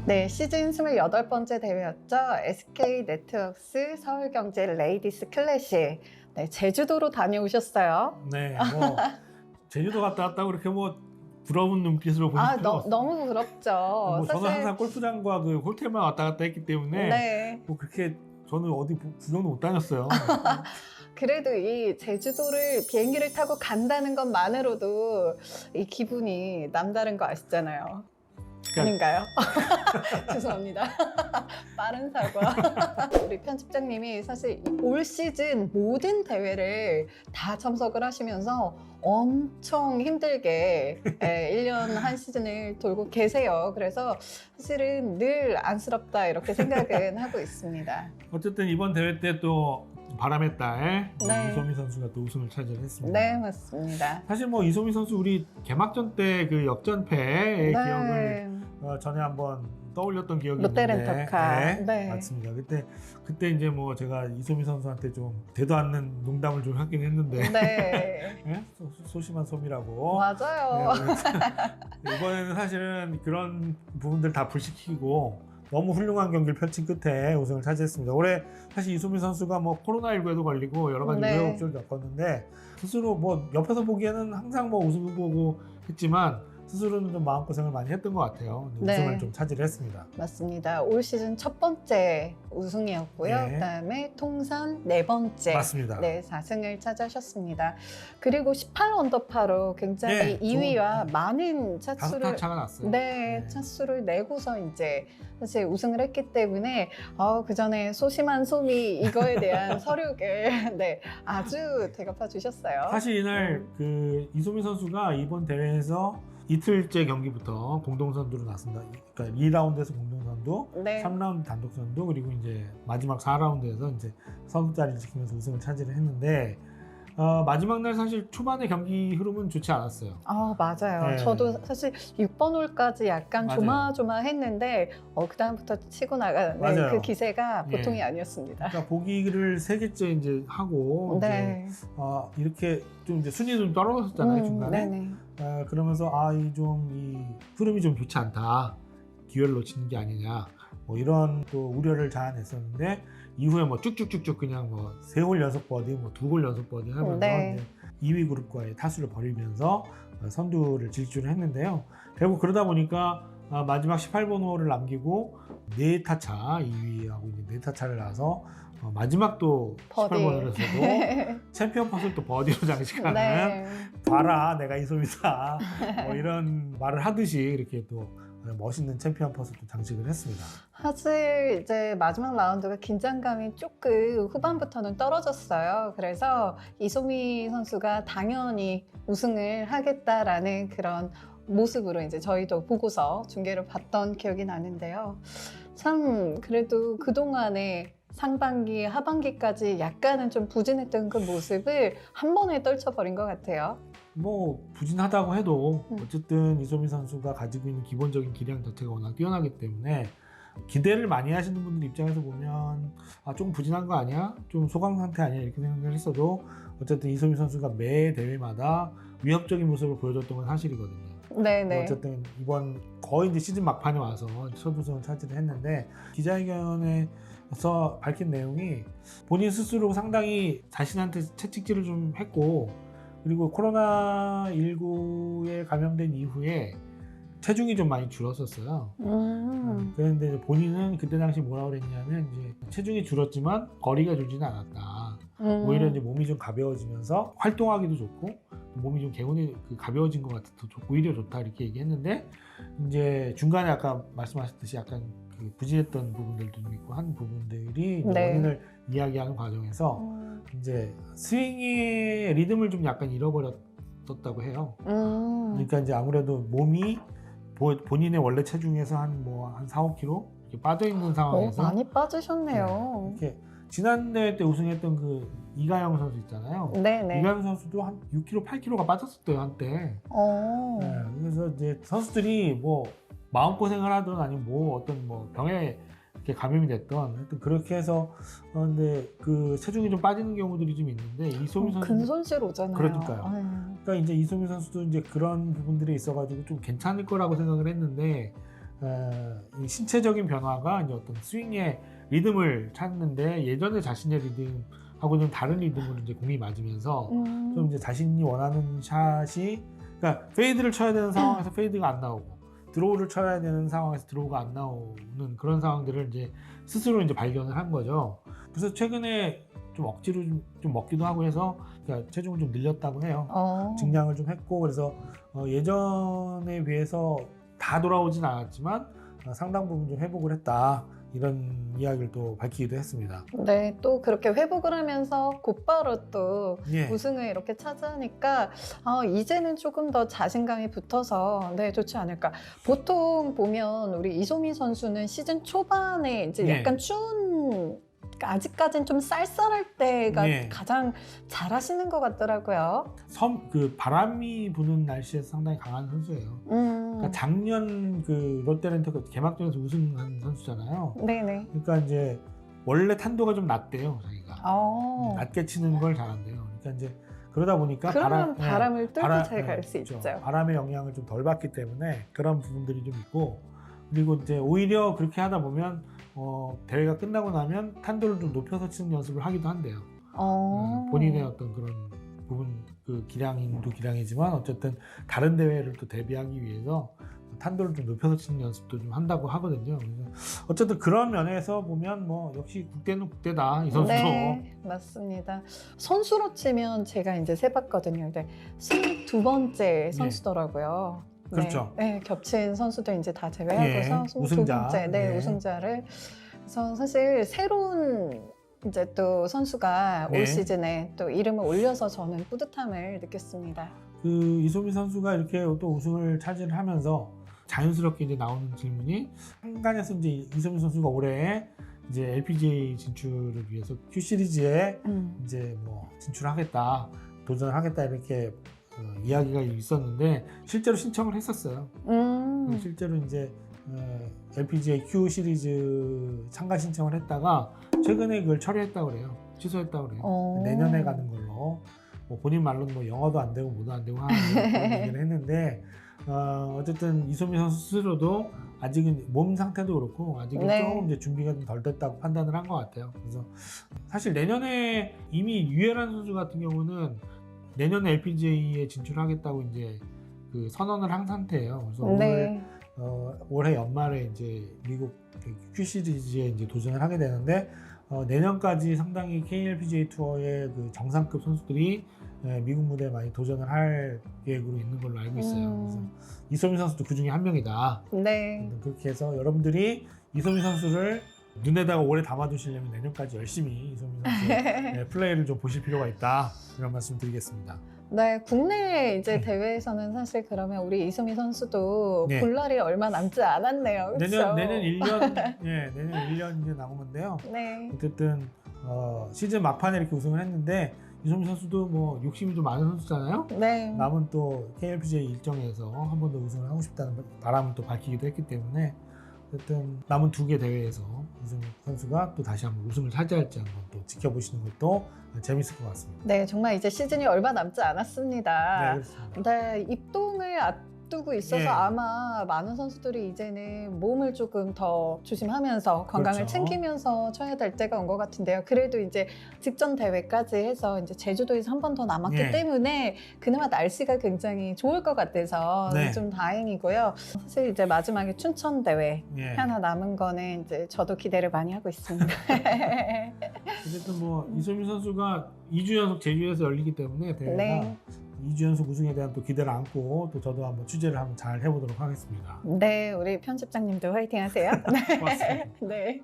네, 시즌 28번째 대회였죠. SK네트워크스 서울경제 레이디스 클래식. 네, 제주도로 다녀오셨어요. 네, 뭐 제주도 갔다 왔다고 그렇게 뭐 부러운 눈빛으로 보실 필요 없어요. 너무 부럽죠. 뭐 저는 항상 골프장과 그 호텔만 왔다 갔다 했기 때문에 네. 뭐 그렇게 저는 어디 구경도 못 다녔어요. 그래도 이 제주도를 비행기를 타고 간다는 것만으로도 이 기분이 남다른 거 아시잖아요. 아닌가요? 죄송합니다. 빠른 사과. 우리 편집장님이 사실 올 시즌 모든 대회를 다 참석을 하시면서 엄청 힘들게 1년 한 시즌을 돌고 계세요. 그래서 사실은 늘 안쓰럽다 이렇게 생각은 하고 있습니다. 어쨌든 이번 대회 때 또 바람의 딸 네. 이소미 선수가 또 우승을 차지했습니다. 네, 맞습니다. 사실 뭐 이소미 선수 우리 개막전 때 그 역전패의 기억을 전에 한번 떠올렸던 기억이 롯데렌터카. 있는데 네. 맞습니다. 그때 이제 뭐 제가 이소미 선수한테 좀 되도 않는 농담을 좀 하긴 했는데 네. 네? 소심한 솜이라고. 맞아요. 네, 이번에는 사실은 그런 부분들 다 불식시키고 너무 훌륭한 경기를 펼친 끝에 우승을 차지했습니다. 올해 사실 이소미 선수가 뭐 코로나19에도 걸리고 여러 가지 네. 우여곡절을 겪었는데 스스로 뭐 옆에서 보기에는 항상 뭐 우승 후보고 했지만 스스로는 좀 마음고생을 많이 했던 것 같아요. 네. 우승을 좀 차지를 했습니다. 맞습니다. 올 시즌 첫 번째 우승이었고요. 네. 그다음에 통산 네 번째. 맞습니다. 네, 4승을 차지하셨습니다. 그리고 18언더파로 굉장히 네, 2위와 많은 다섯 차수를 타 차가 났어요. 네, 차수를 내고서 이제 사실 우승을 했기 때문에 그 전에 소심한 솜이 이거에 대한 서류를 네, 아주 대갚아 주셨어요. 사실 이날 그 이소미 선수가 이번 대회에서 이틀째 경기부터 공동선두로 났습니다. 그러니까 2라운드에서 공동선두, 네. 3라운드 단독선두, 그리고 이제 마지막 4라운드에서 이제 선두 자리를 지키면서 우승을 차지를 했는데 마지막 날 사실 초반의 경기 흐름은 좋지 않았어요. 맞아요. 네. 저도 사실 6번 홀까지 약간 맞아요. 조마조마했는데 그다음부터 치고 나가는 맞아요. 그 기세가 예. 보통이 아니었습니다. 그러니까 보기를 3개째 이제 하고 네. 이제 이렇게 좀 이제 순위도 좀 떨어졌잖아요 중간에. 네네. 그러면서 이 흐름이 좀 좋지 않다. 기회를 놓치는 게 아니냐. 뭐 이런 또 우려를 자아냈었는데 이후에 뭐 쭉쭉쭉쭉 그냥 뭐 3홀 연속 버디, 뭐 2홀 연속 버디 하면서 네. 이제 2위 그룹과의 타수를 벌이면서 선두를 질주를 했는데요. 결국 그러다 보니까 마지막 18번 홀을 남기고 4타차 2위하고 이제 4타차를 나서 마지막 또 버디. 18번 홀에서도 챔피언 팟을 또 버디로 장식하는 네. 봐라 내가 이소미다 뭐 이런 말을 하듯이 이렇게 또 멋있는 챔피언 팟을 또 장식을 했습니다. 사실 이제 마지막 라운드가 긴장감이 조금 후반부터는 떨어졌어요. 그래서 이소미 선수가 당연히 우승을 하겠다라는 그런 모습으로 이제 저희도 보고서 중계를 봤던 기억이 나는데요. 참 그래도 그동안에 상반기, 하반기까지 약간은 좀 부진했던 그 모습을 한 번에 떨쳐버린 것 같아요. 뭐 부진하다고 해도 어쨌든 이소미 선수가 가지고 있는 기본적인 기량 자체가 워낙 뛰어나기 때문에 기대를 많이 하시는 분들 입장에서 보면 조금 부진한 거 아니야? 좀 소강 상태 아니야? 이렇게 생각을 했어도 어쨌든 이소미 선수가 매 대회마다 위협적인 모습을 보여줬던 건 사실이거든요. 네네. 어쨌든 이번 거의 이제 시즌 막판에 와서 첫 우승을 차지를 했는데 기자회견에서 밝힌 내용이 본인 스스로 상당히 자신한테 채찍질을 좀 했고 그리고 코로나19에 감염된 이후에 체중이 좀 많이 줄었었어요. 그런데 이제 본인은 그때 당시 뭐라고 그랬냐면 이제 체중이 줄었지만 거리가 줄지는 않았다. 오히려 이제 몸이 좀 가벼워지면서 활동하기도 좋고 몸이 좀 개운해 가벼워진 것 같아서 오히려 좋다 이렇게 얘기했는데 이제 중간에 아까 말씀하셨듯이 약간 그 부진했던 부분들도 좀 있고 한 부분들이 네. 원인을 이야기하는 과정에서 이제 스윙의 리듬을 좀 약간 잃어버렸다고 해요. 그러니까 이제 아무래도 몸이 본인의 원래 체중에서 한 4, 5kg 이렇게 빠져 있는 상황에서 많이 빠지셨네요. 이렇게 지난 대회 때 우승했던 그 이가영 선수 있잖아요. 네네. 이가영 선수도 한 6kg, 8kg가 빠졌었대요 한때. 네, 그래서 이제 선수들이 뭐 마음고생을 하든 아니면 뭐 어떤 뭐 병에 이렇게 감염이 됐던 하여튼 그렇게 해서 근데 그 체중이 좀 빠지는 경우들이 좀 있는데 이소미 선수 근손실 오잖아요. 그러니까요. 그러니까 이제 이소미 선수도 이제 그런 부분들이 있어가지고 좀 괜찮을 거라고 생각을 했는데 이 신체적인 변화가 이제 어떤 스윙의 리듬을 찾는데 예전에 자신의 리듬하고는 다른 리듬으로 이제 공이 맞으면서 좀 이제 자신이 원하는 샷이, 그러니까 페이드를 쳐야 되는 상황에서 페이드가 안 나오고 드로우를 쳐야 되는 상황에서 드로우가 안 나오는 그런 상황들을 이제 스스로 이제 발견을 한 거죠. 그래서 최근에 좀 억지로 좀 먹기도 하고 해서 그러니까 체중을 좀 늘렸다고 해요. 증량을 좀 했고, 그래서 예전에 비해서 다 돌아오진 않았지만 상당 부분 좀 회복을 했다, 이런 이야기를 또 밝히기도 했습니다. 네, 또 그렇게 회복을 하면서 곧바로 또 예. 우승을 이렇게 차지하니까 이제는 조금 더 자신감이 붙어서 네, 좋지 않을까. 보통 보면 우리 이소민 선수는 시즌 초반에 이제 예. 약간 추운, 아직까지는 좀 쌀쌀할 때가 예. 가장 잘하시는 것 같더라고요. 그 바람이 부는 날씨에서 상당히 강한 선수예요. 그러니까 작년 그 롯데렌트 개막전에서 우승한 선수잖아요. 네네. 그러니까 이제 원래 탄도가 좀 낮대요, 자기가. 낮게 치는 걸 잘한대요. 그러니까 이제 그러다 보니까 그러면 바람을 뚫고 잘 갈 수 그렇죠. 있죠. 바람의 영향을 좀 덜 받기 때문에 그런 부분들이 좀 있고, 그리고 이제 오히려 그렇게 하다 보면 대회가 끝나고 나면 탄도를 좀 높여서 치는 연습을 하기도 한대요. 본인의 어떤 그런 부분, 그 기량도 기량이지만 어쨌든 다른 대회를 또 대비하기 위해서 탄도를 좀 높여서 치는 연습도 좀 한다고 하거든요. 그래서 어쨌든 그런 면에서 보면 뭐 역시 국대는 국대다, 이 선수도. 네, 맞습니다. 선수로 치면 제가 이제 세봤거든요. 근데 22번째 선수더라고요. 그렇죠. 네, 겹친 선수들 이제 다 제외하고서 22번째 네, 우승자를. 그래서 사실 새로운 이제 또 선수가 올 시즌에 또 이름을 올려서 저는 뿌듯함을 느꼈습니다. 그 이소민 선수가 이렇게 또 우승을 차지를 하면서 자연스럽게 이제 나오는 질문이, 한간에서 이제 이소민 선수가 올해 이제 LPGA 진출을 위해서 Q 시리즈에 이제 뭐 진출하겠다, 도전을 하겠다, 이렇게 이야기가 있었는데 실제로 신청을 했었어요. 실제로 이제 LPGA Q 시리즈 참가 신청을 했다가 최근에 그걸 철회했다고 그래요. 취소했다고 그래요. 내년에 가는 걸로. 뭐 본인 말로는 뭐 영어도 안 되고 뭐도 안 되고 하는 그런 얘기를 했는데, 어쨌든 이소민 선수 스스로도 아직은 몸 상태도 그렇고 아직은 조금 이제 준비가 좀 덜 됐다고 판단을 한 것 같아요. 그래서 사실 내년에 이미 유해란 선수 같은 경우는 내년에 LPGA에 진출하겠다고 이제 그 선언을 한 상태예요. 그래서 올해 연말에 이제 미국 Q 시리즈에 이제 도전을 하게 되는데, 내년까지 상당히 KLPGA 투어의 그 정상급 선수들이 미국 무대에 많이 도전을 할 계획으로 있는 걸로 알고 있어요. 그래서 이소민 선수도 그 중에 한 명이다. 네. 그렇게 해서 여러분들이 이소민 선수를 눈에다가 오래 담아두시려면 내년까지 열심히 이소민 선수의 플레이를 좀 보실 필요가 있다, 이런 말씀 드리겠습니다. 네, 국내 이제 대회에서는 사실 그러면 우리 이소민 선수도 볼 날이 얼마 남지 않았네요. 그렇죠? 내년 1년, 내년 1년 이제 남았는데요. 어쨌든 시즌 막판에 이렇게 우승을 했는데, 이소민 선수도 뭐 욕심이 좀 많은 선수잖아요. 남은 또 KLPGA 일정에서 한 번 더 우승을 하고 싶다는 바람을 또 밝히기도 했기 때문에, 어쨌든 남은 2개 대회에서 이소민 선수가 또 다시 한번 우승을 차지할지 한번 또 지켜보시는 것도 재밌을 것 같습니다. 네, 정말 이제 시즌이 얼마 남지 않았습니다. 네, 그렇습니다. 네, 입동을 앞두고 있어서 아마 많은 선수들이 이제는 몸을 조금 더 조심하면서 건강을 챙기면서 쳐야 될 때가 온 것 같은데요. 그래도 이제 직전 대회까지 해서 이제 제주도에서 한 번 더 남았기 때문에 그나마 날씨가 굉장히 좋을 것 같아서 좀 다행이고요. 사실 이제 마지막에 춘천 대회 하나 남은 거는 이제 저도 기대를 많이 하고 있습니다. 어쨌든 뭐 이소민 선수가 2주 연속 제주에서 열리기 때문에 대회가 2주 연속 우승에 대한 또 기대를 안고 또 저도 한번 취재를 한번 잘 해보도록 하겠습니다. 네, 우리 편집장님도 화이팅 하세요. 고맙습니다. 네.